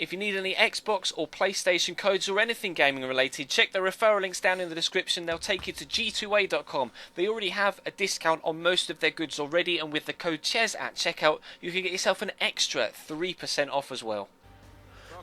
If you need any Xbox or PlayStation codes or anything gaming related, check the referral links down in the description. They'll take you to g2a.com. They already have a discount on most of their goods already, and with the code CHES at checkout, you can get yourself an extra 3% off as well.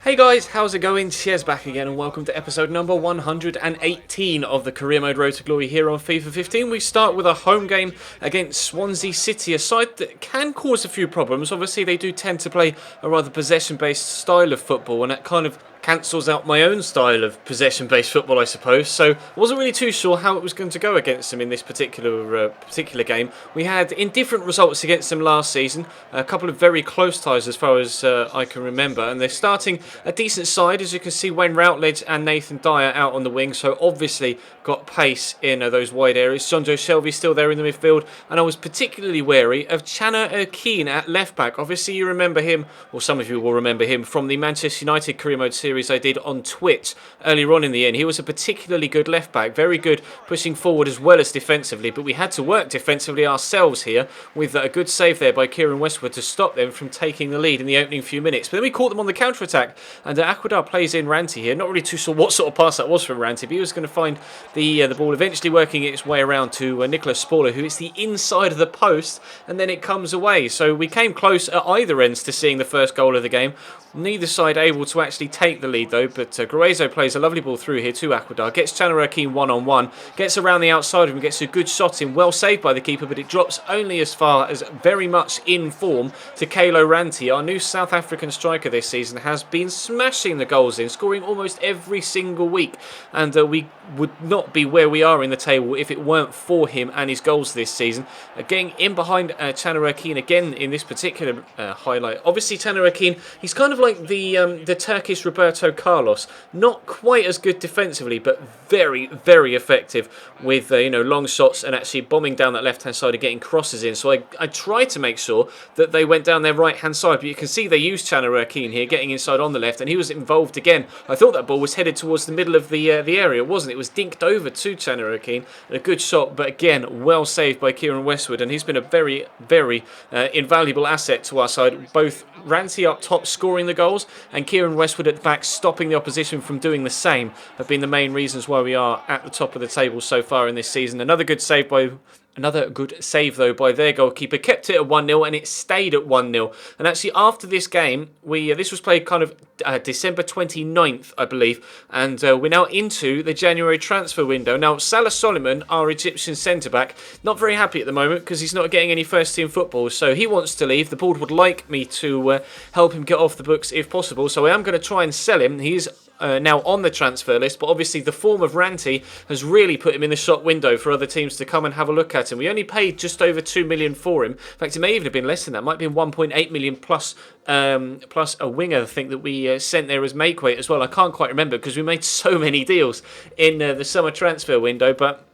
Hey guys, how's it going? Cheers back again and welcome to episode number 118 of the Career Mode Road to Glory here on FIFA 15. We start with a home game against Swansea City, a side that can cause a few problems. Obviously they do tend to play a rather possession-based style of football, and that kind of cancels out my own style of possession-based football, I suppose. So I wasn't really too sure how it was going to go against them in this particular game. We had indifferent results against them last season, a couple of very close ties as far as I can remember, and they're starting a decent side. As you can see, Wayne Routledge and Nathan Dyer out on the wing, so obviously got pace in those wide areas. Jonjo Shelvey still there in the midfield, and I was particularly wary of Channa Keane at left back. Obviously you remember him, or some of you will remember him, from the Manchester United Career Mode series I did on Twitch earlier on in the year. He was a particularly good left back, very good pushing forward as well as defensively, but we had to work defensively ourselves here with a good save there by Kieran Westwood to stop them from taking the lead in the opening few minutes. But then we caught them on the counter-attack, and Aquadar plays in Ranty here. Not really too sure what sort of pass that was from Ranty, but he was going to find the ball eventually working its way around to Nicholas Sporer, who is the inside of the post, and then it comes away. So we came close at either ends to seeing the first goal of the game. Neither side able to actually take the lead though, but Gruezo plays a lovely ball through here to Aquadar, gets Channa Keane one-on-one, gets around the outside of him, gets a good shot in, well saved by the keeper, but it drops only as far as very much in form to Kalo Ranty. Our new South African striker this season has been smashing the goals in, scoring almost every single week, and we would not be where we are in the table if it weren't for him and his goals this season. Getting in behind Channa Keane again in this particular highlight. Obviously Channa Keane, he's kind of like the Turkish Roberto Carlos, not quite as good defensively, but very, very effective with long shots and actually bombing down that left hand side and getting crosses in. So I tried to make sure that they went down their right hand side, but you can see they used Channa Keane here, getting inside on the left, and he was involved again. I thought that ball was headed towards the middle of the area. It wasn't. It was dinked over to Channa Keane, and a good shot, but again well saved by Kieran Westwood, and he's been a very, very invaluable asset to our side. Both Ranty up top scoring the goals and Kieran Westwood at the back stopping the opposition from doing the same have been the main reasons why we are at the top of the table so far in this season. Another good save though by their goalkeeper, kept it at 1-0, and it stayed at 1-0. And actually after this game, this was played kind of December 29th, I believe, and we're now into the January transfer window. Now Salah Solomon, our Egyptian centre-back, not very happy at the moment because he's not getting any first-team football, so he wants to leave. The board would like me to help him get off the books if possible, so I am going to try and sell him. He's now on the transfer list, but obviously the form of Ranty has really put him in the shop window for other teams to come and have a look at him. We only paid just over 2 million for him. In fact, it may even have been less than that. It might have been 1.8 million plus a winger, I think, that we sent there as make weight as well. I can't quite remember because we made so many deals in the summer transfer window, but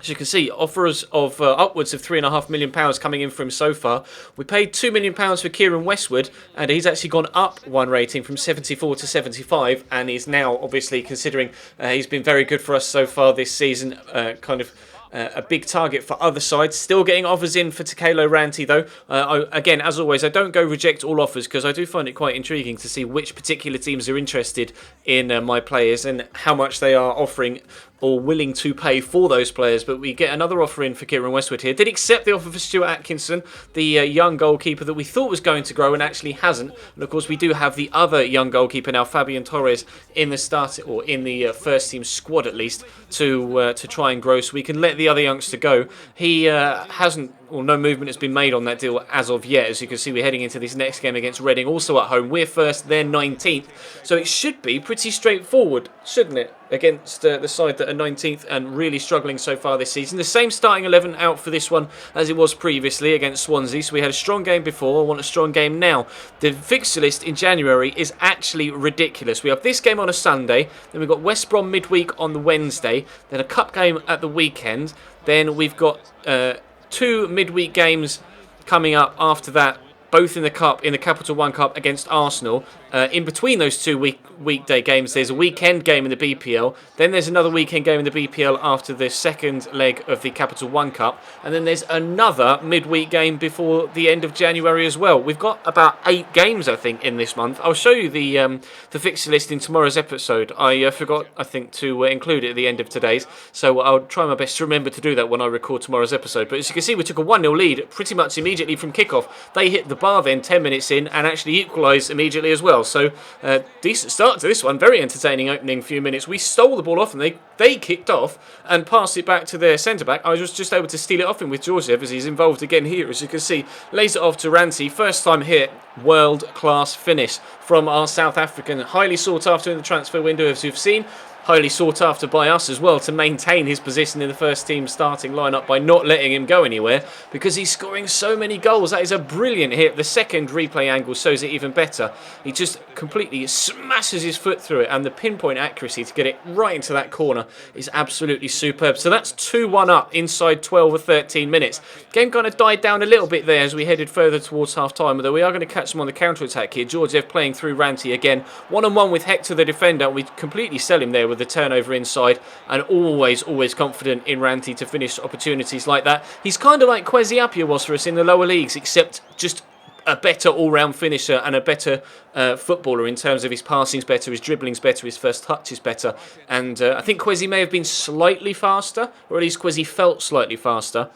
as you can see, offers of upwards of £3.5 million coming in for him so far. We paid £2 million for Kieran Westwood, and he's actually gone up one rating from 74 to 75, and is now, obviously, considering he's been very good for us so far this season, a big target for other sides. Still getting offers in for Takalo Ranty though. Again, as always, I don't go reject all offers because I do find it quite intriguing to see which particular teams are interested in my players and how much they are offering or willing to pay for those players. But we get another offer in for Kieran Westwood here. Did accept the offer for Stuart Atkinson, the young goalkeeper that we thought was going to grow and actually hasn't. And of course we do have the other young goalkeeper now, Fabian Torres, in the first team squad at least to try and grow, so we can let the other youngster go. He hasn't, or no movement has been made on that deal as of yet. As you can see, we're heading into this next game against Reading, also at home. We're first, they're 19th, so it should be pretty straightforward, shouldn't it, against the side that are 19th and really struggling so far this season. The same starting 11 out for this one as it was previously against Swansea, so we had a strong game before, I want a strong game now. The fixture list in January is actually ridiculous. We have this game on a Sunday, then we've got West Brom midweek on the Wednesday, then a cup game at the weekend, then we've got 2 midweek games coming up after that both in the Cup, in the Capital One Cup against Arsenal. In between those two weekday games, there's a weekend game in the BPL. Then there's another weekend game in the BPL after the second leg of the Capital One Cup. And then there's another midweek game before the end of January as well. We've got about 8 games, I think, in this month. I'll show you the fixture list in tomorrow's episode. I forgot, I think, to include it at the end of today's. So I'll try my best to remember to do that when I record tomorrow's episode. But as you can see, we took a 1-0 lead pretty much immediately from kickoff. They hit the bar then 10 minutes in and actually equalised immediately as well. So decent start to this one. Very entertaining opening few minutes. We stole the ball off and they kicked off and passed it back to their centre-back. I was just able to steal it off him with Georgiev as he's involved again here. As you can see, lays it off to Ranty. First time hit. World-class finish from our South African. Highly sought after in the transfer window, as you've seen. Highly sought after by us as well to maintain his position in the first team starting lineup by not letting him go anywhere because he's scoring so many goals. That is a brilliant hit. The second replay angle shows it even better. He just completely smashes his foot through it and the pinpoint accuracy to get it right into that corner is absolutely superb. So that's 2-1 up inside 12 or 13 minutes. Game kind of died down a little bit there as we headed further towards half-time, although we are going to catch them on the counter-attack here. Georgiev playing through Ranty again. One-on-one with Hector the defender. We completely sell him there with the turnover inside and always confident in Ranty to finish opportunities like that. He's kind of like Kwesi Appiah was for us in the lower leagues, except just a better all-round finisher and a better footballer in terms of his passing's better, his dribbling's better, his first touch is better. And I think Kwesi may have been slightly faster, or at least Kwesi felt slightly faster.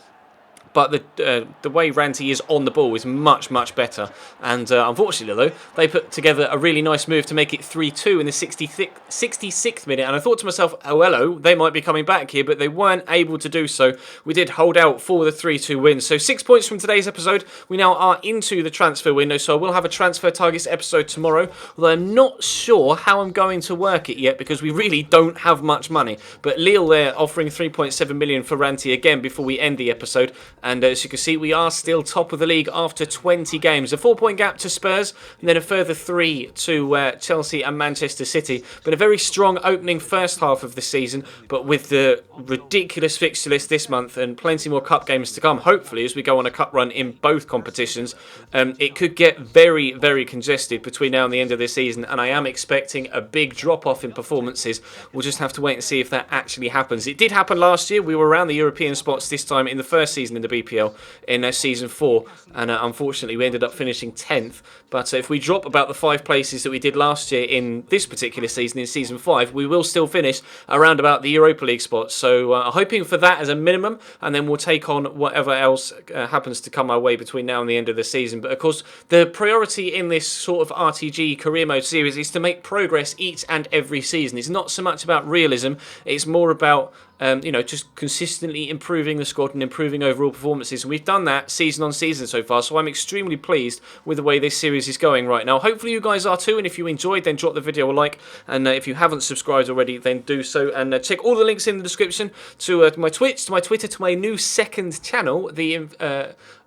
But the way Ranty is on the ball is much better. And unfortunately, though, they put together a really nice move to make it 3-2 in the 66th minute. And I thought to myself, oh, hello, they might be coming back here, but they weren't able to do so. We did hold out for the 3-2 win. So 6 points from today's episode. We now are into the transfer window, so I will have a transfer targets episode tomorrow. Although I'm not sure how I'm going to work it yet because we really don't have much money. But Lille there offering 3.7 million for Ranty again before we end the episode. And as you can see, we are still top of the league after 20 games. A 4-point gap to Spurs, and then a further 3 to Chelsea and Manchester City. But a very strong opening first half of the season, but with the ridiculous fixture list this month and plenty more cup games to come, hopefully, as we go on a cup run in both competitions, it could get very congested between now and the end of this season, and I am expecting a big drop-off in performances. We'll just have to wait and see if that actually happens. It did happen last year. We were around the European spots this time in the first season in the BPL in season 4, and unfortunately we ended up finishing 10th. But if we drop about the 5 places that we did last year in this particular season, in season 5, we will still finish around about the Europa League spots. So hoping for that as a minimum, and then we'll take on whatever else happens to come our way between now and the end of the season. But of course, the priority in this sort of RTG career mode series is to make progress each and every season. It's not so much about realism, it's more about just consistently improving the squad and improving overall performances. And we've done that season on season so far, so I'm extremely pleased with the way this series is going right now. Hopefully you guys are too, and if you enjoyed, then drop the video a like, and if you haven't subscribed already, then do so, and check all the links in the description to my Twitch, to my Twitter, to my new second channel. The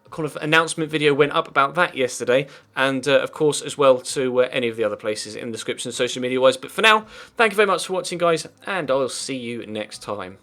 kind of announcement video went up about that yesterday, and of course as well to any of the other places in the description social media wise. But for now, thank you very much for watching, guys, and I'll see you next time.